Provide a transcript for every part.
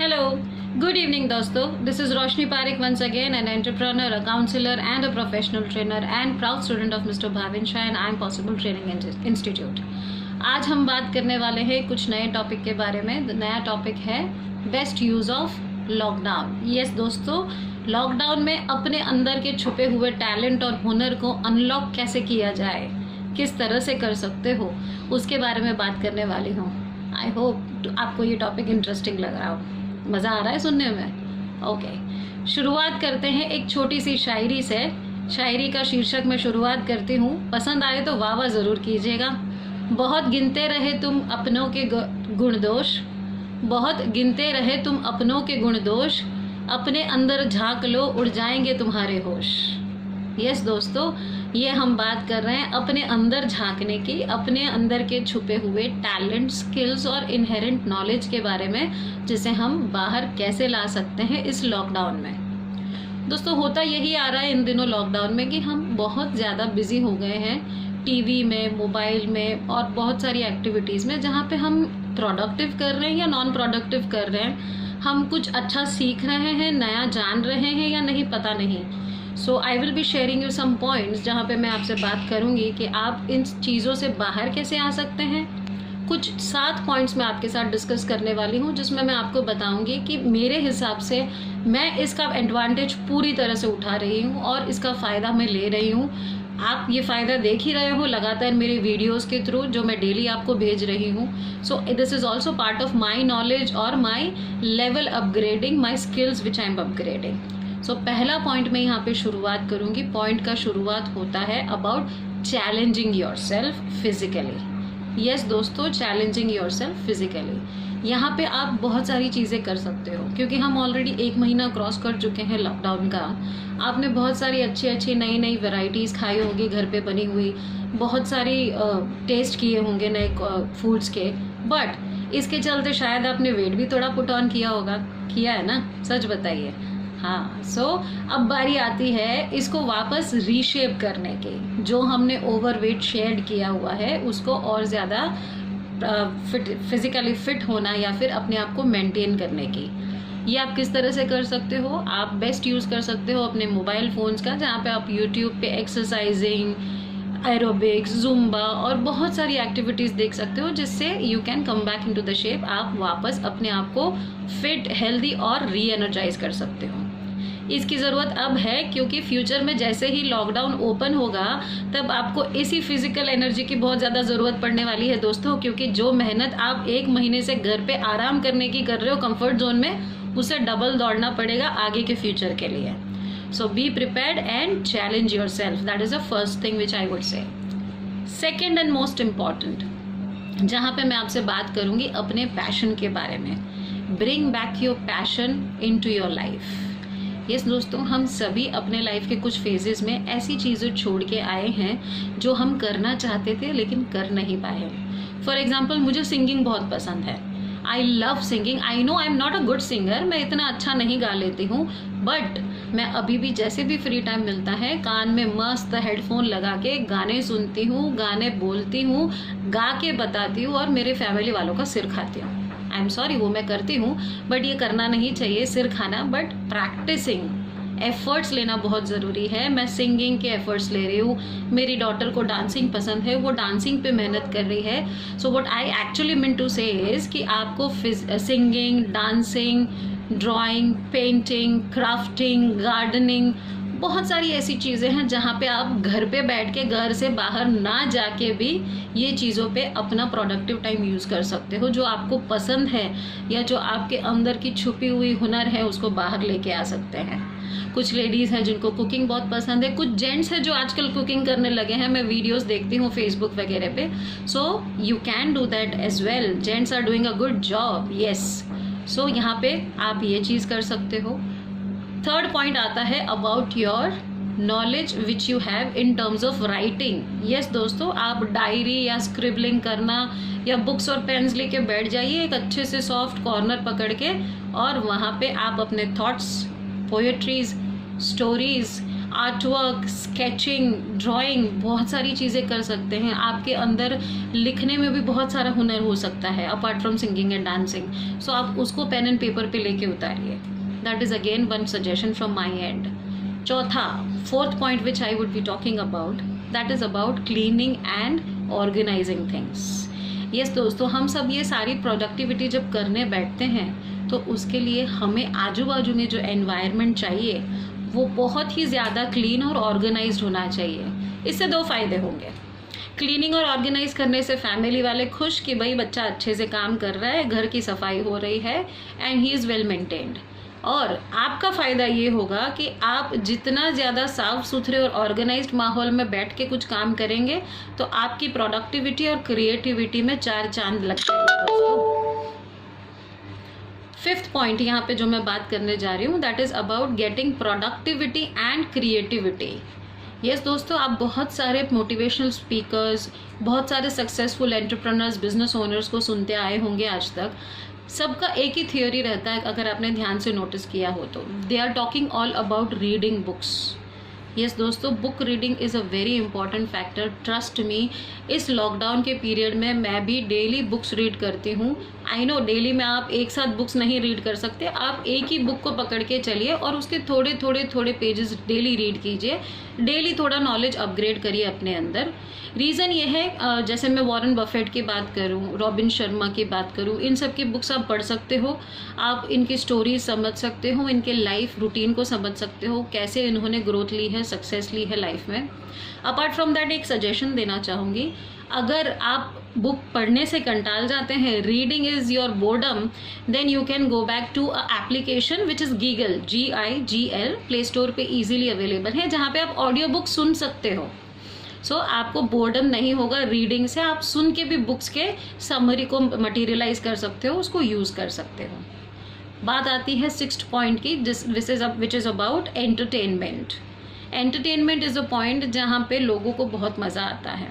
Hello, good evening दोस्तों. This is Roshni Parekh once again, an entrepreneur, a counselor and a professional trainer and proud student of Mr. Bhavin Shah and I am Possible Training Institute. आज हम बात करने वाले हैं कुछ नए topic के बारे में. नया टॉपिक है best use of lockdown. Yes दोस्तों, लॉकडाउन में अपने अंदर के छुपे हुए टैलेंट और हुनर को अनलॉक कैसे किया जाए, किस तरह से कर सकते हो, उसके बारे में बात करने वाली हूँ. आई होप आपको ये टॉपिक इंटरेस्टिंग लग रहा हो. मज़ा आ रहा है सुनने में? ओके, शुरुआत करते हैं एक छोटी सी शायरी से. शायरी का शीर्षक मैं शुरुआत करती हूँ. पसंद आए तो वाह वाह ज़रूर कीजिएगा. बहुत गिनते रहे तुम अपनों के गुण दोष, बहुत गिनते रहे तुम अपनों के गुण दोष, अपने अंदर झांक लो उड़ जाएंगे तुम्हारे होश. यस दोस्तों, ये हम बात कर रहे हैं अपने अंदर झांकने की, अपने अंदर के छुपे हुए टैलेंट, स्किल्स और इनहेरेंट नॉलेज के बारे में, जिसे हम बाहर कैसे ला सकते हैं इस लॉकडाउन में. दोस्तों, होता यही आ रहा है इन दिनों लॉकडाउन में कि हम बहुत ज़्यादा बिजी हो गए हैं टीवी में, मोबाइल में और बहुत सारी एक्टिविटीज़ में, जहाँ पे हम प्रोडक्टिव कर रहे हैं या नॉन प्रोडक्टिव कर रहे हैं. हम कुछ अच्छा सीख रहे हैं, नया जान रहे हैं या नहीं, पता नहीं. So I will be sharing you some points जहाँ पे मैं आपसे बात करूँगी कि आप इन चीज़ों से बाहर कैसे आ सकते हैं. कुछ 7 पॉइंट्स मैं आपके साथ डिस्कस करने वाली हूँ, जिसमें मैं आपको बताऊँगी कि मेरे हिसाब से मैं इसका एडवांटेज पूरी तरह से उठा रही हूँ और इसका फ़ायदा मैं ले रही हूँ. आप ये फ़ायदा देख ही रहे हो लगातार मेरे वीडियोस के थ्रू जो मैं डेली आपको भेज रही हूँ. So this is also part of my knowledge और my level upgrading, my skills which I am upgrading. So पहला पॉइंट मैं यहाँ पे शुरुआत करूँगी. पॉइंट का शुरुआत होता है about challenging your self physically. Yes दोस्तों, चैलेंजिंग योर सेल्फ फिजिकली. यहाँ पे आप बहुत सारी चीज़ें कर सकते हो, क्योंकि हम ऑलरेडी 1 महीना क्रॉस कर चुके हैं लॉकडाउन का. आपने बहुत सारी अच्छी नई नई वैरायटीज़ खाई होंगी घर पे बनी हुई, बहुत सारी टेस्ट किए होंगे नए फूड्स के. बट इसके चलते शायद आपने वेट भी थोड़ा पुट ऑन किया होगा. किया है ना? सच बताइए. हाँ. सो अब बारी आती है इसको वापस रीशेप करने की. जो हमने ओवरवेट शेड किया हुआ है उसको और ज़्यादा फिजिकली फिट होना या फिर अपने आप को मेंटेन करने की. ये आप किस तरह से कर सकते हो? आप बेस्ट यूज़ कर सकते हो अपने मोबाइल फ़ोन्स का, जहाँ पे आप यूट्यूब पे एक्सरसाइजिंग, एरोबिक्स, जुम्बा और बहुत सारी एक्टिविटीज़ देख सकते हो, जिससे you can come back into the shape. आप वापस अपने आप को फिट, हेल्दी और री एनर्जाइज कर सकते हो. इसकी ज़रूरत अब है, क्योंकि फ्यूचर में जैसे ही लॉकडाउन ओपन होगा तब आपको इसी फिजिकल एनर्जी की बहुत ज़्यादा ज़रूरत पड़ने वाली है दोस्तों. क्योंकि जो मेहनत आप 1 महीने से घर पे आराम करने की कर रहे हो कंफर्ट जोन में, उसे डबल दौड़ना पड़ेगा आगे के फ्यूचर के लिए. So be prepared and challenge yourself. That is the first thing which I would say. Second and most important, जहाँ पे मैं आपसे बात करूँगी अपने पैशन के बारे में. Bring back your passion into your life. Yes दोस्तों, हम सभी अपने लाइफ के कुछ फेजेस में ऐसी चीज़ें छोड़ के आए हैं जो हम करना चाहते थे लेकिन कर नहीं पाए. फॉर एग्जाम्पल, मुझे सिंगिंग बहुत पसंद है. I love singing. I know I am not a good singer, मैं इतना अच्छा नहीं गा लेती हूँ, बट मैं अभी भी जैसे भी फ्री टाइम मिलता है कान में मस्त हेडफोन लगा के गाने सुनती हूँ, गाने बोलती हूँ, गा के बताती हूँ और मेरे फैमिली वालों का सिर खाती हूँ. आई एम सॉरी, वो मैं करती हूँ, बट ये करना नहीं चाहिए सिर खाना. बट प्रैक्टिसिंग, एफर्ट्स लेना बहुत ज़रूरी है. मैं सिंगिंग के एफर्ट्स ले रही हूँ. मेरी डॉटर को डांसिंग पसंद है, वो डांसिंग पे मेहनत कर रही है. So what I actually mean to say is कि आपको singing, dancing, drawing, painting, crafting, gardening, बहुत सारी ऐसी चीज़ें हैं जहाँ पे आप घर पे बैठ के, घर से बाहर ना जाके भी ये चीज़ों पे अपना प्रोडक्टिव टाइम यूज़ कर सकते हो. जो आपको पसंद है या जो आपके अंदर की छुपी हुई हुनर है उसको बाहर लेके आ सकते हैं. कुछ लेडीज़ हैं जिनको कुकिंग बहुत पसंद है, कुछ जेंट्स हैं जो आजकल कुकिंग करने लगे हैं. मैं वीडियोस देखती हूँ फेसबुक वगैरह पे. So you can do that as well. Gents are doing a good job. Yes. So यहाँ पे आप ये चीज़ कर सकते हो. थर्ड पॉइंट आता है about your knowledge which you have in terms of writing. Yes दोस्तों, आप डायरी या स्क्रिबलिंग करना या बुक्स और पेन्स लेके बैठ जाइए एक अच्छे से सॉफ्ट कॉर्नर पकड़ के, और वहाँ पे आप अपने thoughts, poetries, stories, art work, sketching, drawing, बहुत सारी चीज़ें कर सकते हैं। आपके अंदर लिखने में भी बहुत सारा हुनर हो सकता है apart from singing and dancing. So आप उसको पेन एंड पेपर पे लेके उतारिए। That is again one suggestion from my end. चौथा, fourth point which I would be talking about, that is about cleaning and organizing things. Yes दोस्तों, हम सब ये सारी प्रोडक्टिविटी जब करने बैठते हैं तो उसके लिए हमें आजू बाजू में जो एनवायरनमेंट चाहिए वो बहुत ही ज़्यादा क्लीन और ऑर्गेनाइज्ड होना चाहिए। इससे दो फायदे होंगे। क्लीनिंग और ऑर्गेनाइज करने से फैमिली वाले खुश कि भाई बच्चा अच्छे से काम कर रहा है, घर की सफाई हो रही है and he is well maintained. और आपका फ़ायदा ये होगा कि आप जितना ज़्यादा साफ सुथरे और ऑर्गेनाइज्ड माहौल में बैठ के कुछ काम करेंगे तो आपकी प्रोडक्टिविटी और क्रिएटिविटी में 4 चांद लग जाएंगे दोस्तों। फिफ्थ पॉइंट यहाँ पे जो मैं बात करने जा रही हूँ, that is about getting productivity and creativity. Yes दोस्तों, आप बहुत सारे मोटिवेशनल स्पीकर्स, बहुत सारे सक्सेसफुल एंटरप्रेन्योर्स, बिजनेस ओनर्स को सुनते आए होंगे आज तक। सबका एक ही थियोरी रहता है, अगर आपने ध्यान से नोटिस किया हो तो, they are talking all about reading books. Yes दोस्तों, book reading is a very important factor. Trust me, इस लॉकडाउन के पीरियड में मैं भी डेली बुक्स रीड करती हूँ। आई नो डेली में आप एक साथ बुक्स नहीं रीड कर सकते, आप एक ही बुक को पकड़ के चलिए और उसके थोड़े पेजेस डेली रीड कीजिए। डेली थोड़ा नॉलेज अपग्रेड करिए अपने अंदर। रीज़न ये है, जैसे मैं वॉरेन बफेट की बात करूँ, रॉबिन शर्मा की बात करूँ, इन सब की बुक्स आप पढ़ सकते हो। आप इनकी स्टोरीज समझ सकते हो, इनके लाइफ रूटीन को समझ सकते हो, कैसे इन्होंने ग्रोथ ली है, सक्सेस ली है लाइफ में। अपार्ट फ्रॉम दैट एक सजेशन देना चाहूँगी, अगर आप बुक पढ़ने से कंटाल जाते हैं, reading is your boredom, then you can go back to a application which is Gigl, GIGL, play store पे ईजिली अवेलेबल है, जहाँ पे आप ऑडियो बुक सुन सकते हो। सो आपको बोर्डम नहीं होगा रीडिंग से, आप सुन के भी बुक्स के समरी को मटीरियलाइज कर सकते हो, उसको यूज़ कर सकते हो। बात आती है सिक्स्थ पॉइंट की, which is about entertainment. Entertainment is a point जहाँ पे लोगों को बहुत मज़ा आता है।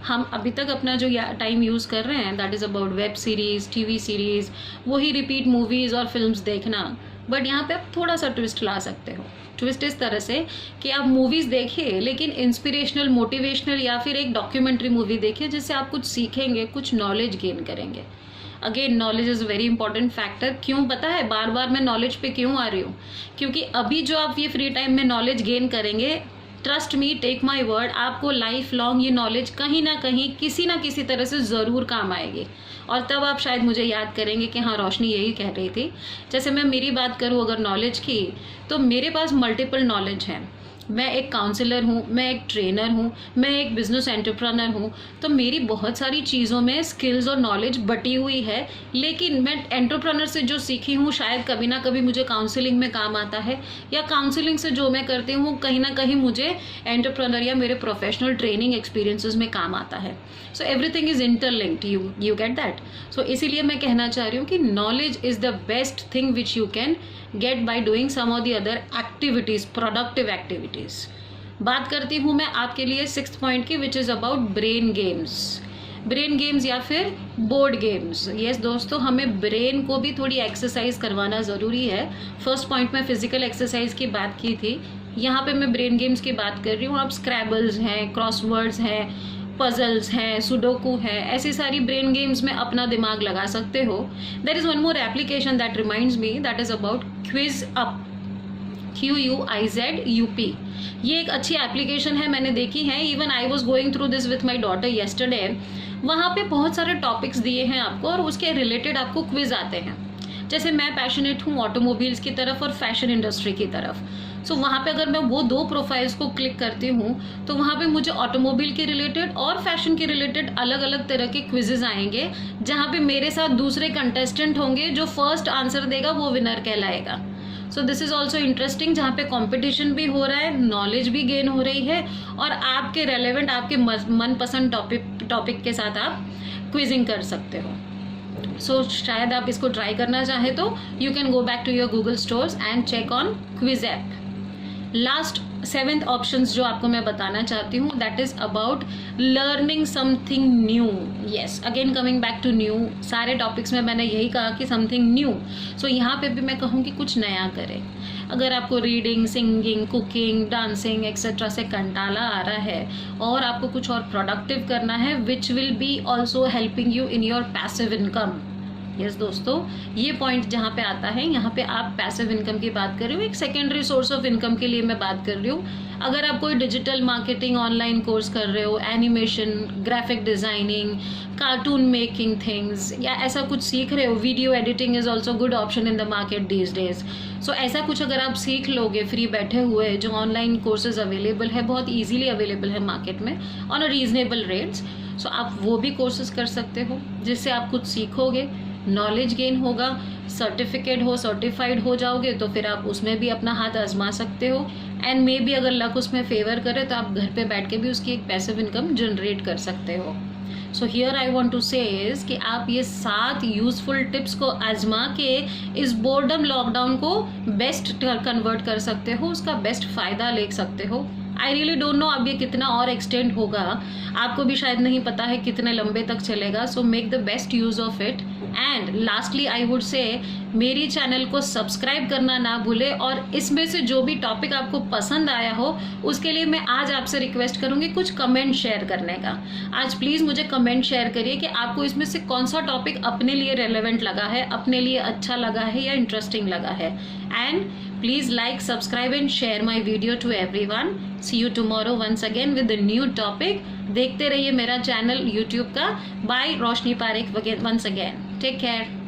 हम अभी तक अपना जो टाइम यूज़ कर रहे हैं, that is about web series, TV series, वही रिपीट मूवीज़ और फिल्म्स देखना। बट यहाँ पे आप थोड़ा सा ट्विस्ट ला सकते हो। ट्विस्ट इस तरह से कि आप मूवीज़ देखिए लेकिन इंस्पिरेशनल, मोटिवेशनल या फिर एक डॉक्यूमेंट्री मूवी देखिए जिससे आप कुछ सीखेंगे, कुछ नॉलेज गेन करेंगे। Again knowledge is very important factor. क्यों पता है बार बार मैं नॉलेज पे क्यों आ रही हूँ? क्योंकि अभी जो आप ये फ्री टाइम में नॉलेज गेन करेंगे, trust me, take my word, आपको लाइफ लॉन्ग ये नॉलेज कहीं ना कहीं किसी ना किसी तरह से ज़रूर काम आएगी। और तब आप शायद मुझे याद करेंगे कि हाँ, रोशनी यही कह रही थी। जैसे मैं मेरी बात करूँ अगर नॉलेज की, तो मेरे पास मल्टीपल नॉलेज है। मैं एक काउंसलर हूँ, मैं एक ट्रेनर हूँ, मैं एक बिजनेस एंटरप्रेन्योर हूँ, तो मेरी बहुत सारी चीज़ों में स्किल्स और नॉलेज बटी हुई है। लेकिन मैं एंटरप्रेन्योर से जो सीखी हूँ शायद कभी ना कभी मुझे काउंसलिंग में काम आता है, या काउंसलिंग से जो मैं करती हूँ कहीं ना कहीं मुझे एंटरप्रेन्योर या मेरे प्रोफेशनल ट्रेनिंग एक्सपीरियंसेस में काम आता है। So everything is interlinked, you get that. So इसीलिए मैं कहना चाह रही हूँ कि knowledge is the best thing which you can get by doing some of the other activities, productive activities. बात करती हूँ मैं आपके लिए सिक्स्थ पॉइंट की, which is about brain games. Brain games या फिर बोर्ड गेम्स। यस दोस्तों, हमें ब्रेन को भी थोड़ी एक्सरसाइज करवाना ज़रूरी है। फर्स्ट पॉइंट में फिजिकल एक्सरसाइज की बात की थी, यहाँ पे मैं ब्रेन गेम्स की बात कर रही हूँ। आप स्क्रैबल्स हैं, क्रॉसवर्ड्स हैं, पजल्स हैं, सुडोकू है, ऐसी सारी ब्रेन गेम्स में अपना दिमाग लगा सकते हो। There is one more application that reminds me, that is about QuizUp, QUIZUP। ये एक अच्छी एप्लीकेशन है, मैंने देखी है। Even I was going through this with my daughter yesterday. वहाँ पे बहुत सारे टॉपिक्स दिए हैं आपको और उसके रिलेटेड आपको क्विज आते हैं। जैसे मैं पैशनेट हूँ ऑटोमोबाइल्स की तरफ और फैशन इंडस्ट्री की तरफ। सो वहाँ पे अगर मैं वो दो प्रोफाइल्स को क्लिक करती हूँ तो वहाँ पे मुझे ऑटोमोबाइल के रिलेटेड और फैशन के रिलेटेड अलग अलग तरह के क्विजेज आएंगे, जहाँ पे मेरे साथ दूसरे कंटेस्टेंट होंगे। जो फर्स्ट आंसर देगा वो विनर कहलाएगा। सो दिस इज़ ऑल्सो इंटरेस्टिंग, जहाँ पे कंपटीशन भी हो रहा है, नॉलेज भी गेन हो रही है और आपके रेलेवेंट, आपके मनपसंद टॉपिक के साथ आप क्विजिंग कर सकते हो। सो शायद आप इसको ट्राई करना चाहें तो you can go back to your Google stores and check on quiz app. Last 7th options जो आपको मैं बताना चाहती हूँ, that is about learning something new. Yes, again coming back to new. सारे टॉपिक्स में मैंने यही कहा कि समथिंग न्यू. सो यहाँ पे भी मैं कहूँगी कुछ नया करें. अगर आपको reading, singing, cooking, dancing etcetera से कंटाला आ रहा है और आपको कुछ और प्रोडक्टिव करना है which will be also helping you in your passive income. Yes दोस्तों, ये पॉइंट जहाँ पे आता है, यहाँ पे आप पैसिव इनकम की बात कर रहे हो, एक सेकेंडरी सोर्स ऑफ इनकम के लिए मैं बात कर रही हूँ. अगर आप कोई डिजिटल मार्केटिंग ऑनलाइन कोर्स कर रहे हो, animation, graphic designing, cartoon making things, या ऐसा कुछ सीख रहे हो, video editing is also good option in the market these days. So ऐसा कुछ अगर आप सीख लोगे फ्री बैठे हुए, जो ऑनलाइन कोर्सेज अवेलेबल है, बहुत ईजिली अवेलेबल है मार्केट में ऑन अ रीजनेबल रेट्स. सो आप वो भी कोर्सेज कर सकते हो जिससे आप कुछ सीखोगे, नॉलेज गेन होगा, सर्टिफिकेट हो, सर्टिफाइड हो जाओगे, तो फिर आप उसमें भी अपना हाथ आजमा सकते हो. एंड मे बी अगर लक उसमें फेवर करे तो आप घर पे बैठ के भी उसकी एक पैसिव इनकम जनरेट कर सकते हो. So here I want to say is कि आप ये 7 यूजफुल टिप्स को आजमा के इस बोर्डम लॉकडाउन को बेस्ट कन्वर्ट कर सकते हो, उसका बेस्ट फ़ायदा ले सकते हो. आई रियली डोंट नो अब ये कितना और एक्सटेंड होगा, आपको भी शायद नहीं पता है कितने लंबे तक चलेगा. So make the best use of it. And lastly I would से मेरी चैनल को सब्सक्राइब करना ना भूले, और इसमें से जो भी टॉपिक आपको पसंद आया हो उसके लिए मैं आज आपसे रिक्वेस्ट करूँगी कुछ कमेंट शेयर करने का. आज प्लीज़ मुझे कमेंट शेयर करिए कि आपको इसमें से कौन सा टॉपिक अपने लिए रेलेवेंट लगा है, अपने लिए अच्छा लगा है या इंटरेस्टिंग लगा है. And please like, subscribe and share my video to everyone. See you tomorrow once again with the new topic. देखते रहिए मेरा चैनल यूट्यूब का. Bye Roshni Parekh once again. Take care.